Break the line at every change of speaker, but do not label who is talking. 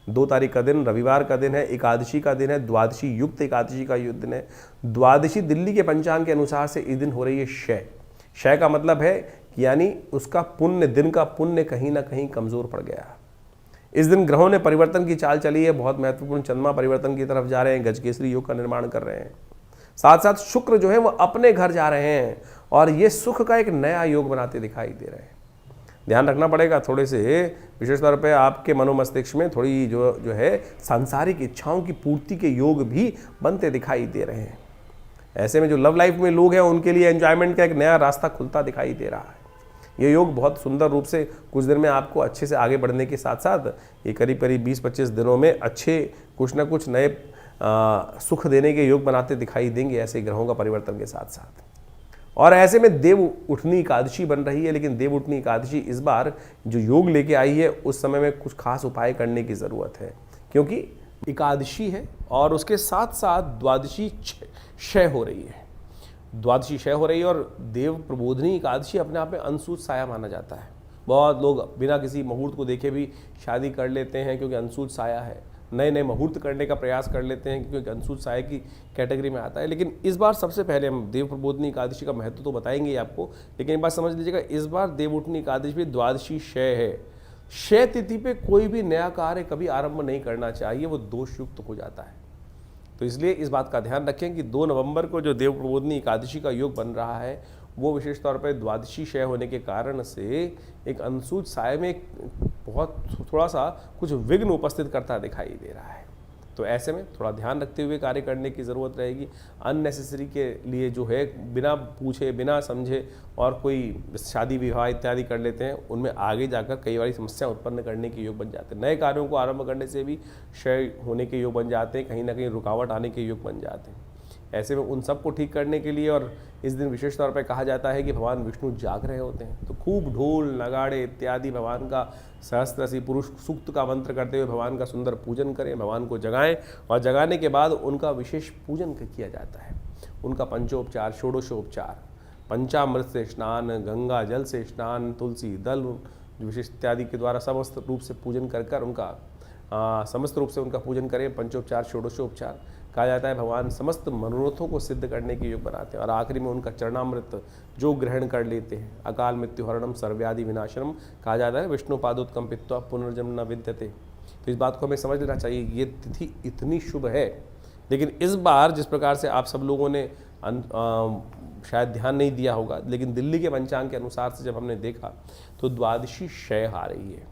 2 तारीख का दिन रविवार का दिन है, एकादशी का दिन है, द्वादशी युक्त एकादशी का दिन है। द्वादशी दिल्ली के पंचांग के अनुसार से इस दिन हो रही है क्षय। क्षय का मतलब है कि यानी उसका पुण्य, दिन का पुण्य कहीं ना कहीं कमजोर पड़ गया। इस दिन ग्रहों ने परिवर्तन की चाल चली है, बहुत महत्वपूर्ण चंद्रमा परिवर्तन की तरफ जा रहे हैं, गजकेसरी योग का निर्माण कर रहे हैं। साथ साथ शुक्र जो है वो अपने घर जा रहे हैं और ये सुख का एक नया योग बनाते दिखाई दे रहे हैं। ध्यान रखना पड़ेगा थोड़े से, विशेष तौर पे आपके मनोमस्तिष्क में थोड़ी जो है सांसारिक इच्छाओं की पूर्ति के योग भी बनते दिखाई दे रहे हैं। ऐसे में जो लव लाइफ में लोग हैं उनके लिए एंजॉयमेंट का एक नया रास्ता खुलता दिखाई दे रहा है। ये योग बहुत सुंदर रूप से कुछ दिन में आपको अच्छे से आगे बढ़ने के साथ साथ ये करीब करीब 20-25 दिनों में अच्छे कुछ ना कुछ नए सुख देने के योग बनाते दिखाई देंगे, ऐसे ग्रहों का परिवर्तन के साथ साथ। और ऐसे में देव उठनी एकादशी बन रही है, लेकिन देव उठनी एकादशी इस बार जो योग लेके आई है उस समय में कुछ खास उपाय करने की ज़रूरत है, क्योंकि एकादशी है और उसके साथ साथ द्वादशी क्षय हो रही है। द्वादशी क्षय हो रही है और देव प्रबोधनी एकादशी अपने आप में अनसूत साया माना जाता है। बहुत लोग बिना किसी मुहूर्त को देखे भी शादी कर लेते हैं क्योंकि अनसूत साया है, नए नए मुहूर्त करने का प्रयास कर लेते हैं क्योंकि अनसूत साया की कैटेगरी में आता है। लेकिन इस बार सबसे पहले हम देव प्रबोधनी एकादशी का महत्व तो बताएंगे ही आपको, लेकिन एक बात समझ लीजिएगा, इस बार देव उठनी एकादशी भी द्वादशी क्षय है। क्षय तिथि पे कोई भी नया कार्य कभी आरंभ नहीं करना चाहिए, वो दोषयुक्त हो जाता है। तो इसलिए इस बात का ध्यान रखें कि 2 नवंबर को जो देव प्रबोधनी एकादशी का योग बन रहा है वो विशेष तौर पर द्वादशी क्षय होने के कारण से एक अनसूत साय में बहुत थोड़ा सा कुछ विघ्न उपस्थित करता दिखाई दे रहा है। तो ऐसे में थोड़ा ध्यान रखते हुए कार्य करने की ज़रूरत रहेगी। अननेसेसरी के लिए जो है बिना पूछे बिना समझे और कोई शादी विवाह इत्यादि कर लेते हैं, उनमें आगे जाकर कई बार समस्या उत्पन्न करने के योग बन जाते हैं। नए कार्यों को आरंभ करने से भी क्षय होने के योग बन जाते हैं, कहीं ना कहीं रुकावट आने के योग बन जाते हैं। ऐसे में उन सबको ठीक करने के लिए और इस दिन विशेष तौर पर कहा जाता है कि भगवान विष्णु जाग रहे होते हैं, तो खूब ढोल नगाड़े इत्यादि भगवान का सहस्त्रसी पुरुष सूक्त का मंत्र करते हुए भगवान का सुंदर पूजन करें, भगवान को जगाएं और जगाने के बाद उनका विशेष पूजन किया जाता है। उनका पंचोपचार, षोडशोपचार, पंचामृत से स्नान, गंगा जल से स्नान, तुलसी दल विशेष इत्यादि के द्वारा समस्त रूप से पूजन कर उनका समस्त रूप से उनका पूजन करें। पंचोपचार, षोडशोपचार कहा जाता है भगवान समस्त मनोरथों को सिद्ध करने के योग बनाते हैं। और आखिरी में उनका चरणामृत जो ग्रहण कर लेते हैं, अकाल मृत्यु हरणम सर्व्याधि विनाशनम कहा जाता है, विष्णु पादोत्कम पित्वा पुनर्जन्म न विद्यते। तो इस बात को हमें समझ लेना चाहिए, ये तिथि इतनी शुभ है। लेकिन इस बार जिस प्रकार से आप सब लोगों ने शायद ध्यान नहीं दिया होगा, लेकिन दिल्ली के पंचांग के अनुसार से जब हमने देखा तो द्वादशी क्षय आ रही है।